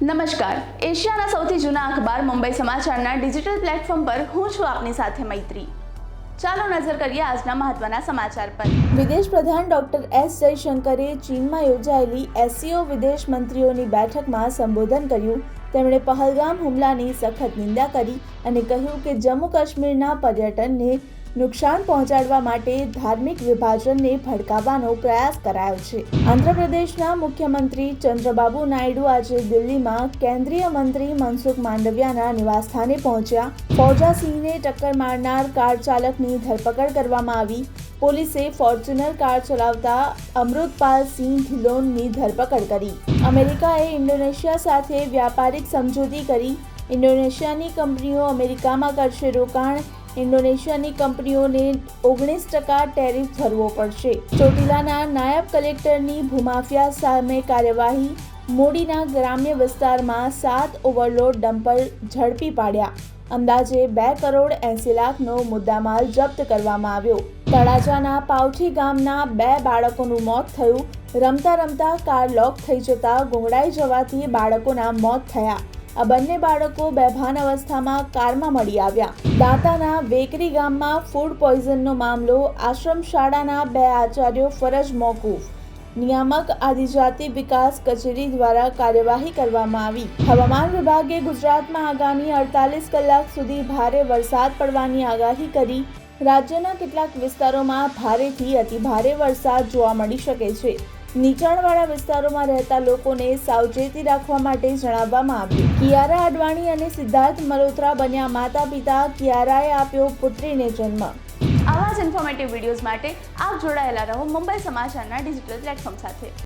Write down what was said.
નમસ્કાર, એશિયાના સૌથી જૂના અખબાર મુંબઈ સમાચારના ડિજિટલ પ્લેટફોર્મ પર હું છું આપની સાથે મૈત્રી। ચાલો નજર કરીએ આજના મહત્વના સમાચાર પર। વિદેશ પ્રધાન ડોક્ટર એસ જયશંકરે ચીનમાં યોજાયેલી એસસીઓ વિદેશ મંત્રીઓની બેઠકમાં સંબોધન કર્યું। તેમણે પહલગામ હુમલાની સખત નિંદા કરી અને કહ્યું કે જમ્મુ કાશ્મીરના પર્યટનને નુકસાન પહોંચાડવા માટે ધાર્મિક વિભાજનને ભડકાવવાનો પ્રયાસ કરાયો છે। આંધ્રપ્રદેશના મુખ્યમંત્રી ચંદ્રબાબુ નાયડુ આજે દિલ્હીમાં કેન્દ્રીય મંત્રી મનસુખ માંડવિયાના નિવાસસ્થાને પહોંચ્યા। ફૌજા સિંહને ટક્કર મારનાર કાર ચાલકની ધરપકડ કરવામાં આવી। પોલીસે ફોર્ચ્યુનર કાર ચલાવતા અમૃતપાલ સિંહ ધિલોનની ધરપકડ કરી। અમેરિકાએ ઇન્ડોનેશિયા સાથે વ્યાપારિક સમજૂતી કરી। ઇન્ડોનેશિયાની કંપનીઓ અમેરિકામાં કરશે રોકાણ। ઇન્ડોનેશિયાની કંપનીઓને 19% ટેરિફ ભરવો પડશે। ચોટીલાના નાયબ કલેક્ટરની ભૂમાફિયા સામે કાર્યવાહી। મૂડીના ગ્રામ્ય વિસ્તારમાં 7 ઓવરલોડ ડમ્પર ઝડપી પાડ્યા। અંદાજે 2 કરોડ 80 લાખનો મુદ્દામાલ જપ્ત કરવામાં આવ્યો। તળાજાના પાવઠી ગામના 2 બાળકોનું મોત થયું। રમતા રમતા કાર લોક થઈ જતા ગુંગળાઈ જવાથી બાળકોના મોત થયા। આ બંને બાળકો બેભાન અવસ્થામાં કારમાં મળી આવ્યા। દાંતાના વેકરી ગામમાં ફૂડ પોઈઝનનો મામલો। આશ્રમ શાળાના 2 આચાર્યો ફરજ મોકૂફ। નિયામક આદિજાતિ વિકાસ કચેરી દ્વારા કાર્યવાહી કરવામાં આવી। હવામાન વિભાગે ગુજરાતમાં આગામી 48 કલાક સુધી ભારે વરસાદ પડવાની આગાહી કરી। રાજ્યના કેટલાક વિસ્તારોમાં ભારેથી અતિભારે વરસાદ જોવા મળી શકે છે। નીચાણવાળા વિસ્તારોમાં રહેતા લોકોને સાવચેતી રાખવા માટે જણાવવામાં આવ્યું। કિયારા અડવાણી અને સિદ્ધાર્થ મલ્હોત્રા બન્યા માતા પિતા। કિયારાએ આપ્યો પુત્રીને જન્મ। આવા જ ઇન્ફોર્મેટિવ વિડીયોઝ માટે આપ જોડાયેલા રહો મુંબઈ સમાચારના ડિજિટલ પ્લેટફોર્મ સાથે।